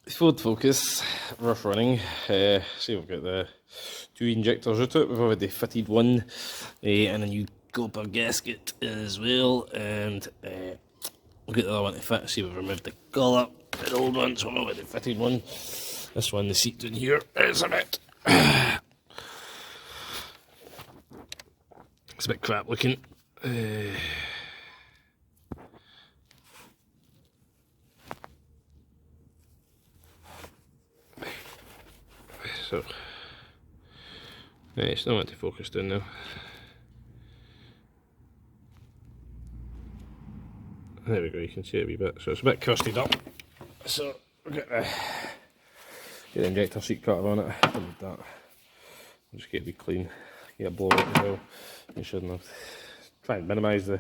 Ford Focus, rough running. See, we've got the two injectors out of it. We've already fitted one and a new copper gasket as well, and we'll get the other one to fit. See, we've removed the collar, the old one, so we've already fitted one. This one, the seat down here, is a bit it's a bit crap looking. So, it's not meant to focus down now. There we go, you can see it a wee bit. So it's a bit crusted up. So we'll get the injector seat cutter on it. Don't need that. I'll just get it wee clean. Get a blow out as well. You shouldn't have. Try and minimise the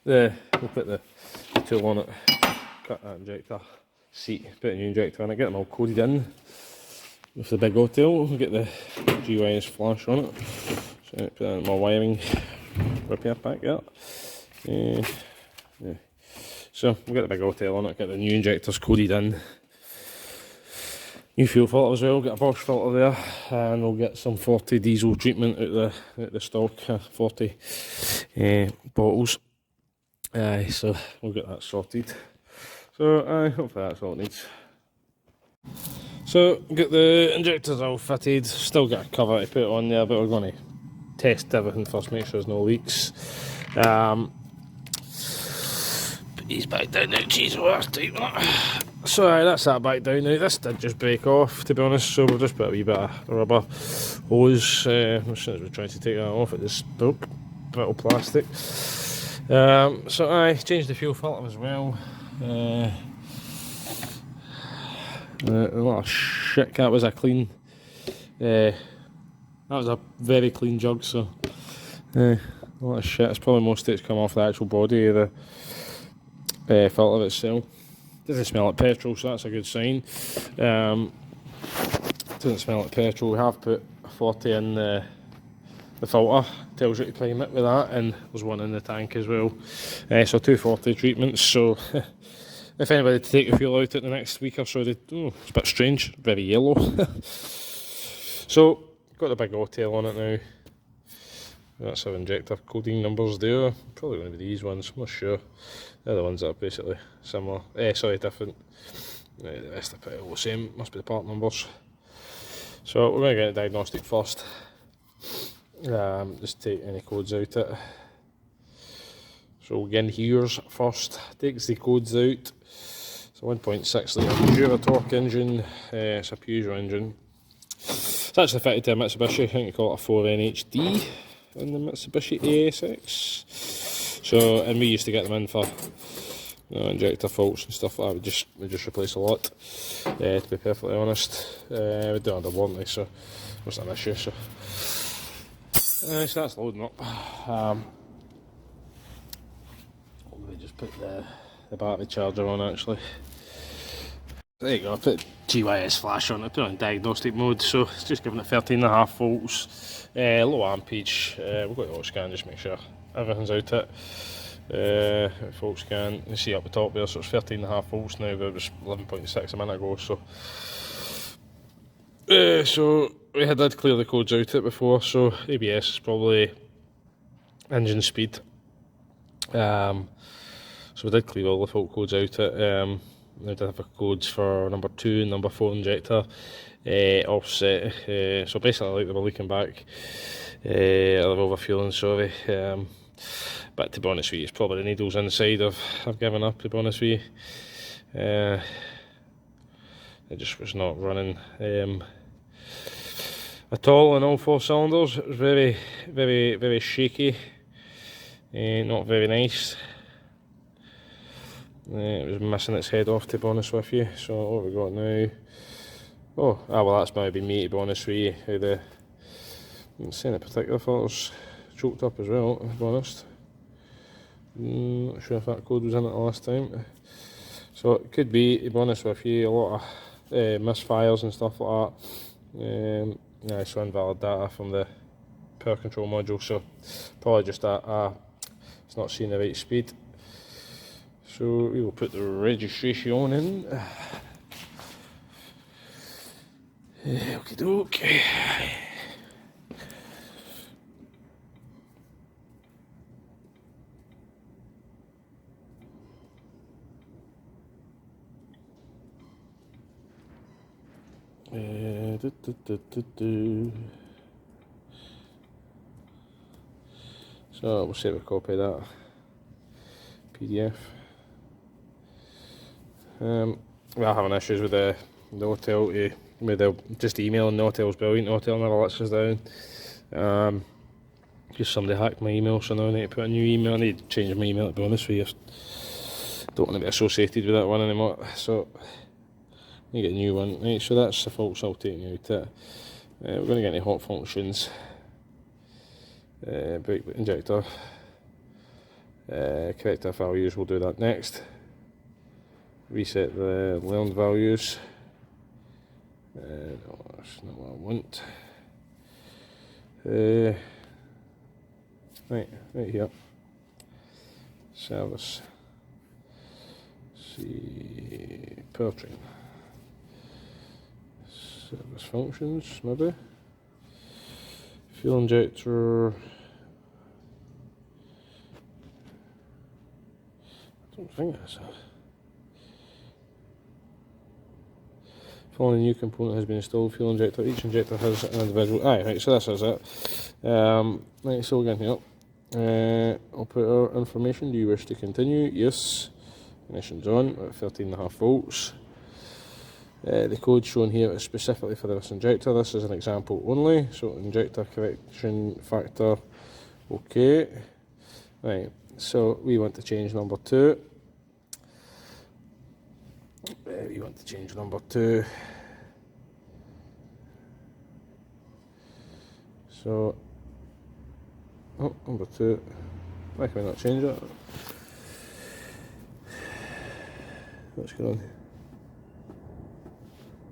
we'll put the tool on it, cut that injector seat, put a new injector in it, get them all coded in with the big hotel. We'll get the GYS flash on it, so put that in my wiring repair pack. Yeah. So we'll get the big hotel on it, get the new injectors coded in, new fuel filter as well, get a Bosch filter there, and we'll get some forte diesel treatment out the stock, forte bottles. So we'll get that sorted. So hopefully that's all it needs. So get the injectors all fitted, still got a cover to put on there, but we're going to test everything first, make sure there's no leaks. Put these back down now, jeez, that's tight. So that's that back down now. This did just break off, to be honest, so we'll just put a wee bit of rubber hose. As soon as we're trying to take that off, it just broke, brittle plastic. So I changed the fuel filter as well. A lot of shit. That was a clean. That was a very clean jug. So a lot of shit. It's probably most of it's come off the actual body of the filter itself. Doesn't smell like petrol, so that's a good sign. Doesn't smell like petrol. We have put forte in the filter, tells you to prime it with that, and there's one in the tank as well. So 2 forte treatments. So if anybody to take the fuel out at the next week or so, it's a bit strange, very yellow. So got the big hotel on it now. That's our injector coding numbers there. Probably going to be these ones, I'm not sure. They're the ones that are basically similar. Different. The rest are pretty all the same, must be the part numbers. So we're going to get a diagnostic first. Just take any codes out it. So again, here's first, takes the codes out. It's a 1.6 litre Jura torque engine, it's a Peugeot engine. It's actually fitted to a Mitsubishi, I think you call it a 4NHD in the Mitsubishi ASX. So, and we used to get them in for injector faults and stuff like that. We just replace a lot, to be perfectly honest. We do it under warranty, so it's not an issue. So that's loading up. We just put the battery charger on actually. There you go, I put GYS flash on it, put it on diagnostic mode, so it's just giving it 13.5 volts, low ampage. We've got the auto scan, just make sure everything's out it. Full scan, you see up the top there, so it's 13.5 volts now, but it was 11.6 a minute ago, so. So we did clear the codes out it before, so ABS is probably engine speed. So we did clear all the fault codes out it. We did have codes for number 2 and number 4 injector offset. So basically, like they were leaking back, they're overfueling, sorry. But to be honest with you, it's probably the needles inside I've given up, to be honest with you. It just was not running at all on all 4 cylinders. It was very, very, very shaky, not very nice. It was missing its head off, to be honest with you. So what have we got now? Well, that's maybe me, to be honest with you. I'm saying the particular filter's choked up as well, to be honest. Not sure if that code was in it the last time. So it could be, to be honest with you, a lot of misfires and stuff like that. So invalid data from the power control module, so probably just it's not seeing the right speed. So we will put the registration in. Okie doke. So we'll save a copy of that PDF. We are having issues with the hotel with just emailing. The hotel's brilliant. The hotel never lets us down. Just somebody hacked my email, so now I need to put a new email. I need to change my email, to be honest with you. Don't want to be associated with that one anymore. So you get a new one. Right, so that's the faults I'll take out. We're going to get any hot functions. Brake injector. Correct our values, we'll do that next. Reset the learned values. No, that's not what I want. Right here. Service. See, powertrain. Service functions, maybe. Fuel injector. I don't think that's it. Following new component has been installed. Fuel injector. Each injector has an individual. Right, so this is it. Right, so we're going here. I'll put our information. Do you wish to continue? Yes. Ignition's on at 13.5 volts. The code shown here is specifically for this injector. This is an example only. So injector correction factor. Okay. Right. So we want to change number 2. We want to change number 2. So, number 2. Why can we not change it? What's going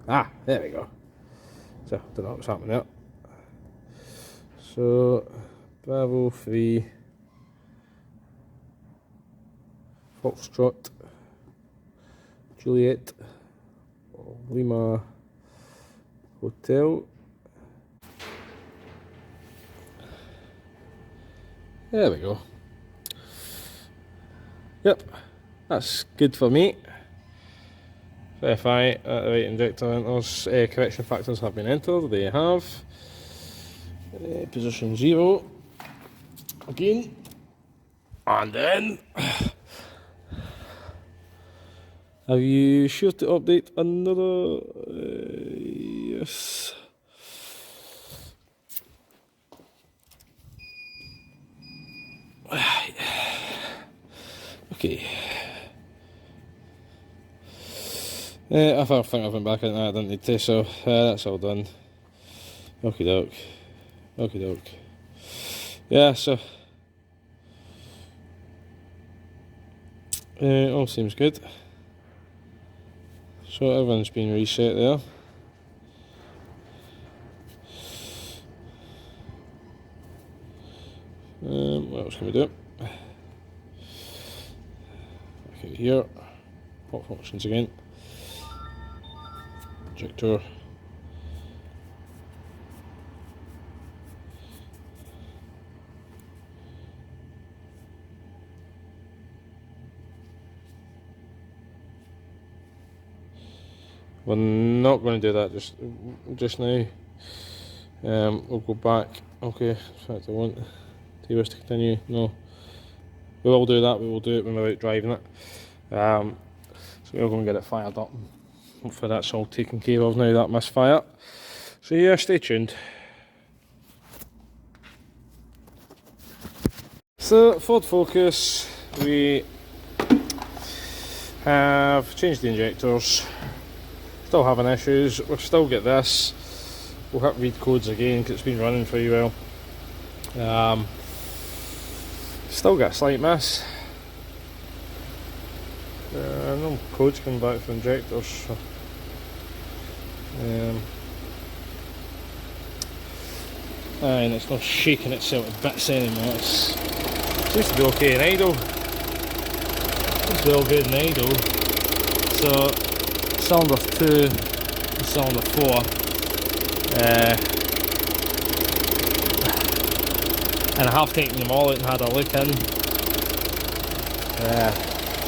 on? There we go. So, don't know what's happening there. So, Bravo 3, Foxtrot, Juliet, Lima Hotel. There we go. Yep, that's good for me. Verify that the right injector enters. Correction factors have been entered. They have. Position 0. Again. And then. Are you sure to update another? Yes. Okay. I think I've been back in that, I didn't need to, so that's all done. Okie doke. Okie doke. Yeah, so. All seems good. So everyone's been reset there. What else can we do? Okay, here. Hot functions again. Injector. We're not going to do that just now. We'll go back. Okay, in fact I want. Do you wish to continue? No. We will do that. We will do it when we're out driving it. So we're going to get it fired up. Hopefully that's all taken care of now, that misfire. So yeah, stay tuned. So Ford Focus, we have changed the injectors. Still having issues. We've still got this. We'll hit read codes again because it's been running pretty well. Still got a slight miss. No codes coming back from injectors. So, and it's not shaking itself to bits anymore. It seems to be okay in idle. Seems to be all good in idle. So cylinder 2 and cylinder 4. And I have taken them all out and had a look in.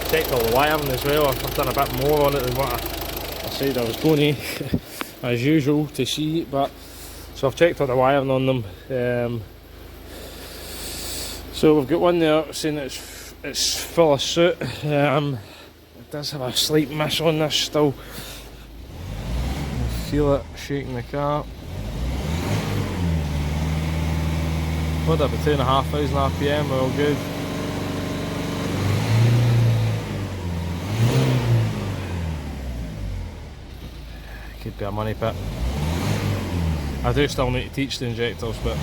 Checked all the wiring as well. I've done a bit more on it than what I said I was going to, as usual, to see. But so I've checked all the wiring on them. So we've got one there saying that it's full of soot. It does have a slight miss on this still. I feel it shaking the car. What about 2,500 RPM? We're all good. Could be a money pit. I do still need to teach the injectors, but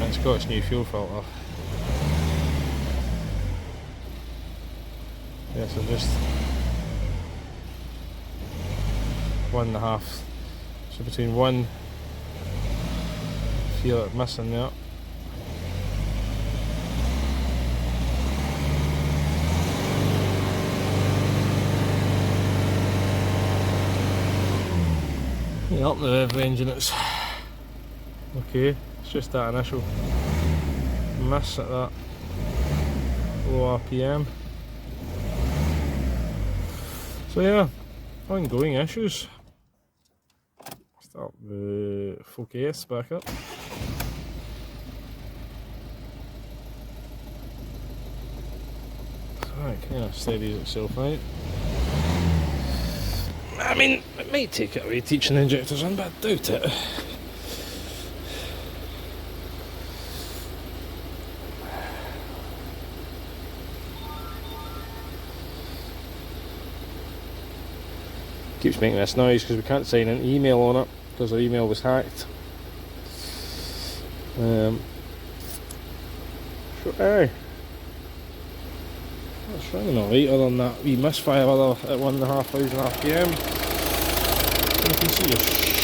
it's got its new fuel filter. Yeah, so just 1.5. So between 1, feel it missing there. Yeah, up the rev engine, it's okay. It's just that initial miss at that low RPM. So yeah, ongoing issues. Start the focus back up. So it kind of steadies itself out. I mean, it might take it away teaching the injectors in, but I doubt it. Keeps making this noise because we can't sign an email on it because our email was hacked. So, aye. That's running alright other than that wee misfire at 1,500 RPM. You can see a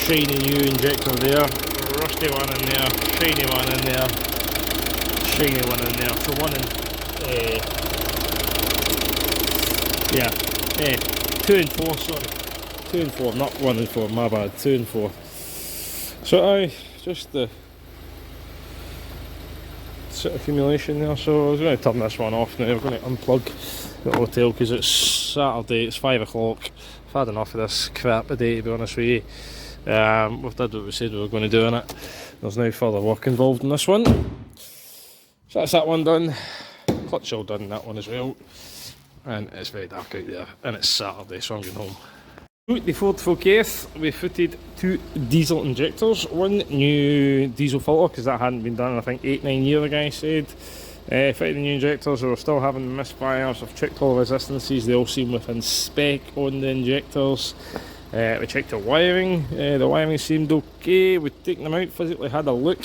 shiny new injector there, rusty one in there, shiny one in there, shiny one in there. So one in, 2 and 4, sorry. 2 and 4, not 1 and 4, my bad, 2 and 4. So aye, just the soot accumulation there. So I was going to turn this one off now. We're going to unplug the hotel because it's Saturday, it's 5 o'clock. I've had enough of this crap today, to be honest with you. We've done what we said we were going to do in it. There's no further work involved in this one. So that's that one done. Clutch all done, that one as well. And it's very dark out there, and it's Saturday, so I'm going home. The Ford Focus, we fitted 2 diesel injectors, 1 new diesel filter because that hadn't been done I think 8-9 years ago, I said. Fitted the new injectors, we were still having misfires. I've checked all the resistances, they all seem within spec on the injectors. We checked the wiring seemed okay. We'd taken them out, physically had a look.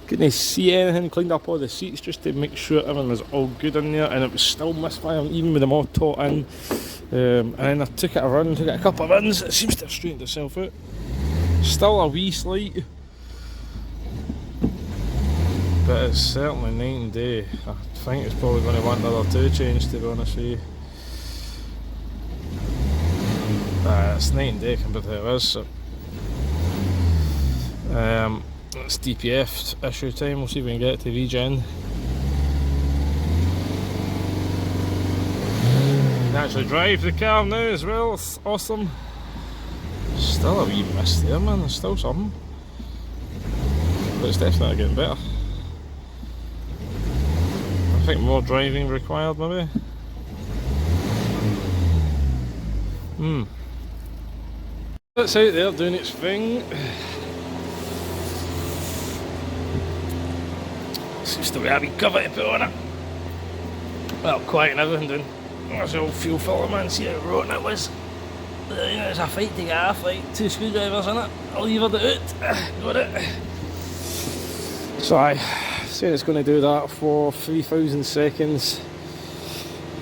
Couldn't see anything, cleaned up all the seats just to make sure everything was all good in there, and it was still misfiring even with them all taut in. And then I took it a run, took it a couple of runs, it seems to have straightened itself out. Still a wee slight, but it's certainly night and day. I think it's probably going to want another 2 change, to be honest with you. It's night and day compared to how it is. So. It's DPF issue time, we'll see if we can get it to regen. Actually drive the car now as well, it's awesome. Still a wee mist there, man, there's still something. But it's definitely getting better. I think more driving required maybe. It's out there doing its thing. Seems to be a wee cover to put on it. Well, quiet and everything doing. There's the old fuel filter, man, see how rotten it was. It's a fight to get off, like 2 screwdrivers in it. I'll lever it out. Got it. So I say it's going to do that for 3,000 seconds.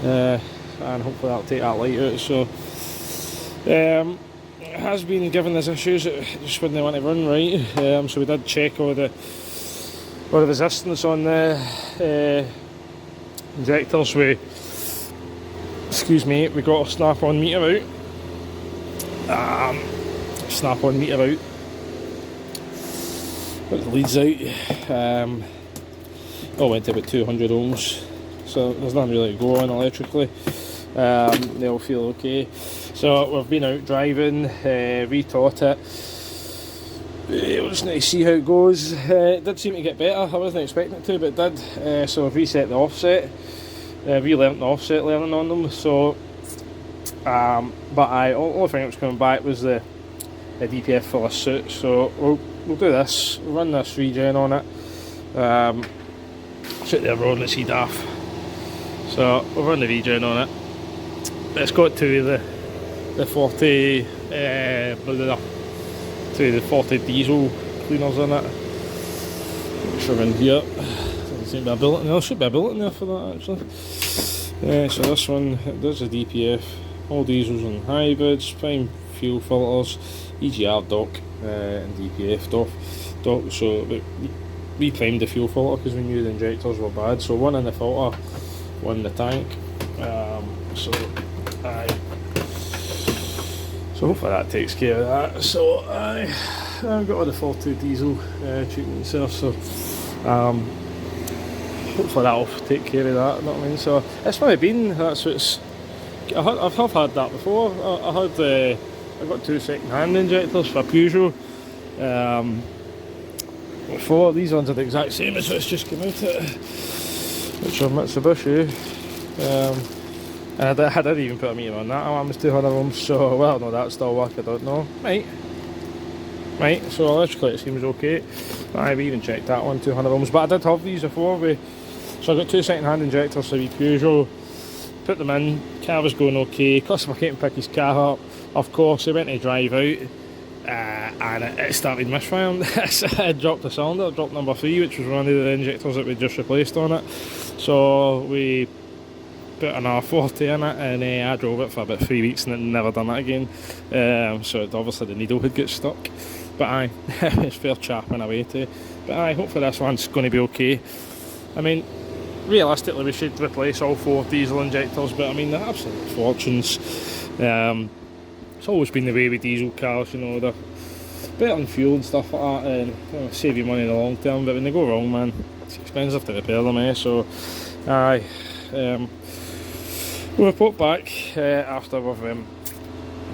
And hopefully that'll take that light out. So has been giving us issues, it just wouldn't want to run right. So we did check all the resistance on the injectors. We got a snap-on meter out. Snap-on meter out. Got the leads out. All went to about 200 ohms, so there's nothing really to go on electrically. They all feel okay. So we've been out driving, retaught it. We'll just need to see how it goes. It did seem to get better. I wasn't expecting it to, but it did. So I've reset the offset. Relearnt the offset learning on them. So, but only thing that was coming back was the DPF for the suit. So we'll do this. We'll run this regen on it. Sit there rolling the seed off. So we'll run the regen on it. It's got to the forte forte diesel cleaners in it. Which are in here. Doesn't seem to be a bullet in there. There should be a bullet in there for that actually. So this one, it does the DPF, all diesels and hybrids, prime fuel filters, EGR dock and DPF dock. So we primed the fuel filter because we knew the injectors were bad. So one in the filter, one in the tank. So hopefully that takes care of that. So I've got all the forte diesel treatments there. So hopefully that'll take care of that. You know what I mean? So it's probably been, that's what's. I've had that before. I got 2 second-hand injectors for Peugeot. Before, these ones are the exact same as what's just come out at, which are Mitsubishi. And I didn't even put a meter on that. I was 200 ohms, so well, no, that still work. I don't know. Right. So electrically it seems okay. I've even checked that one, 200 ohms. But I did have these before. So I got 2 second-hand injectors for the Peugeot. Put them in. Car was going okay. Customer came to pick his car up. Of course, he went to drive out, and it started misfiring. It dropped a cylinder. It dropped number 3, which was one of the injectors that we just replaced on it. So we put another forte in it, and I drove it for about 3 weeks and it never done that again. So obviously the needle had got stuck. But aye, it's fair chapping away too. But aye, hopefully this one's going to be okay. I mean, realistically we should replace all 4 diesel injectors, but I mean they're absolute fortunes. It's always been the way with diesel cars, you know, they're better on fuel and stuff like that, and save you money in the long term, but when they go wrong, man, it's expensive to repair them, So aye, we'll report back after we've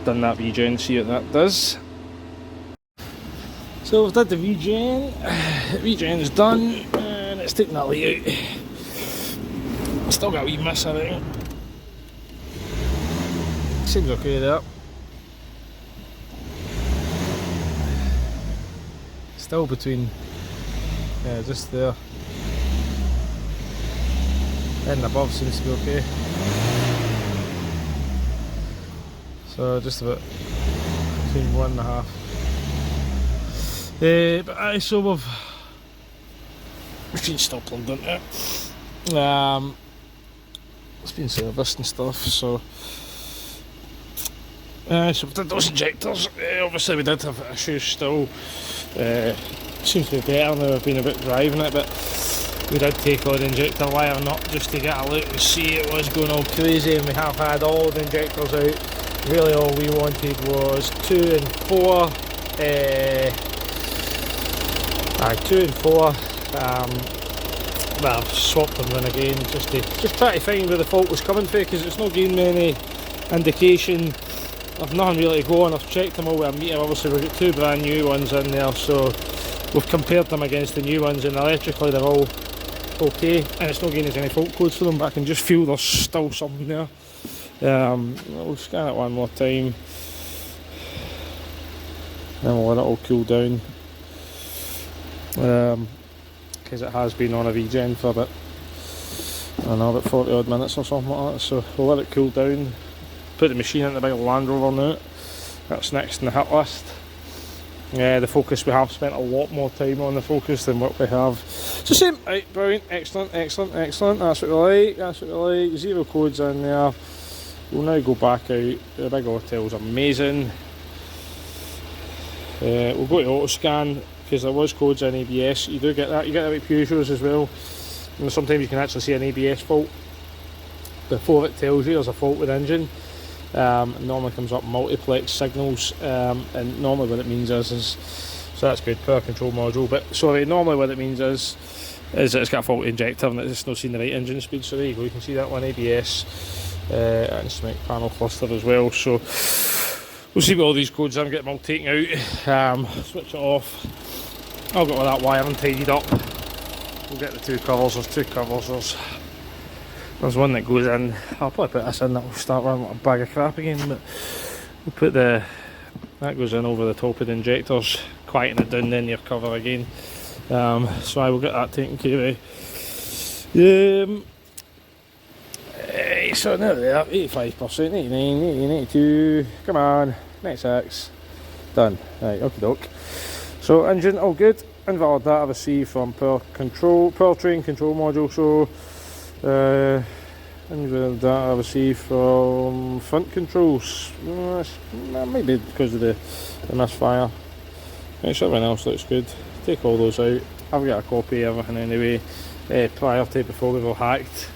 done that regen, see what that does. So we've done the regen's done, and it's taken that light out. Still got a wee miss, I think. Seems okay there. Still between, just there. And above seems to be okay. So just about between 1.5. But aye, so we've machine's still plugged into it. It's been serviced and stuff, so so we did those injectors. Obviously we did have issues still. Seems to be better now. I've been a bit driving it, but we did take all the injector wire nut just to get a look and see it was going all crazy, and we have had all the injectors out. Really all we wanted was 2 and 4. 2 and 4. Well, I've swapped them in again just try to find where the fault was coming from, because it's not giving me any indication. I've nothing really to go on. I've checked them all with a meter. Obviously we've got 2 brand new ones in there, so we've compared them against the new ones, and electrically they're all okay, and it's not giving us any fault codes for them, but I can just feel there's still something there. We'll scan it one more time, then we'll let it all cool down, because it has been on a regen for about, I don't know, about 40 odd minutes or something like that. So we'll let it cool down, put the machine in the big Land Rover now. That's next in the hit list. The Focus, we have spent a lot more time on the Focus than what we have. So same, right, brilliant, excellent. That's what we like, 0 codes in there. We'll now go back out. The big hotel's amazing. We'll go to auto scan because there was codes in ABS. You do get that. You get that with Peugeots as well. And sometimes you can actually see an ABS fault before it tells you there's a fault with the engine. It normally comes up multiplex signals, and normally what it means is so that's good, power control module. But sorry, normally what it means is that it's got a faulty injector and it's not seeing the right engine speed. So there you go, you can see that one, ABS, instrument panel cluster as well. So we'll see what all these codes are and get them all taken out. Switch it off. I've got all that wiring tidied up. We'll get the two covers. There's two covers. There's one that goes in. I'll probably put this in. That will start running like a bag of crap again. But we'll put that goes in over the top of the injectors, quieten it down, then your cover again. So I will get that taken care of. So now there, 85%, 89, 80, 82, come on, 96, done. Right, okie doke. So engine all good, invalid data received from powertrain control module. So invalid data received from front controls. Maybe because of the misfire. Right, so everything else looks good. Take all those out. I've got a copy of everything anyway, prior to before we were hacked.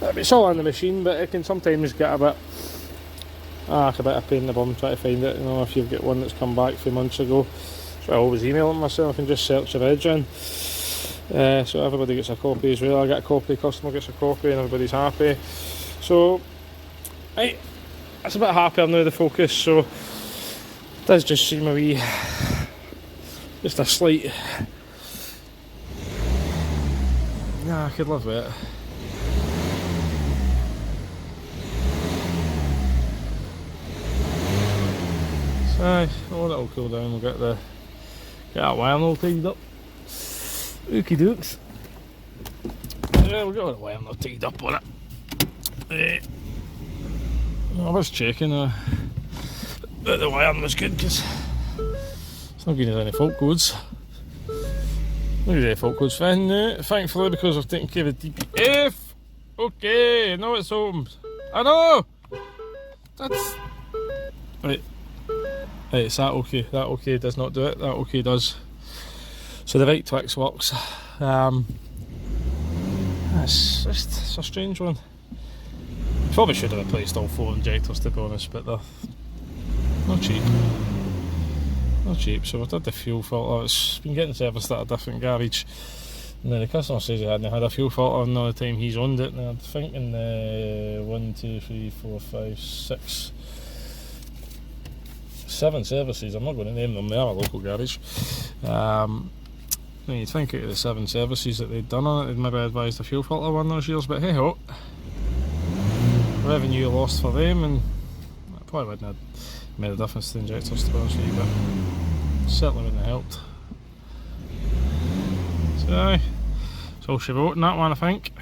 It's all on the machine, but it can sometimes get a bit of pain in the bum trying to find it. You know, if you've got one that's come back a few months ago. So I always email it myself and just search the reg in. So everybody gets a copy as well. I get a copy, customer gets a copy, and everybody's happy. So, right, that's a bit happier now, the Focus. So, it does just seem a wee, just a slight. Yeah, I could live with it. So, oh, that'll cool down. We'll get that wiring all tidied up. Okie dokes. Yeah, we'll get all the wiring all tidied up on it. I was checking that the wiring was good because it's not giving us any fault codes. Not giving any fault codes, thankfully, because I've taken care of the DPF. Okay, now it's home. I know! That's. Right. Right, it's that okay. That okay does not do it. That okay does. So the right Twix works. It's a strange one. Probably should have replaced all 4 injectors, to be honest, but they're not cheap. Not cheap. So I did the fuel filter. It's been getting serviced at a different garage. And then the customer says he hadn't had a fuel filter and the time he's owned it. And I'm thinking 1, 2, 3, 4, 5, 6, 7 services. I'm not going to name them, they are a local garage. Then you'd think out of the 7 services that they'd done on it, they'd maybe advised a fuel filter one those years, but hey ho, revenue lost for them, and that probably wouldn't have made a difference to the injectors, to be honest with you, but certainly wouldn't have helped. So, it's all she wrote in that one, I think.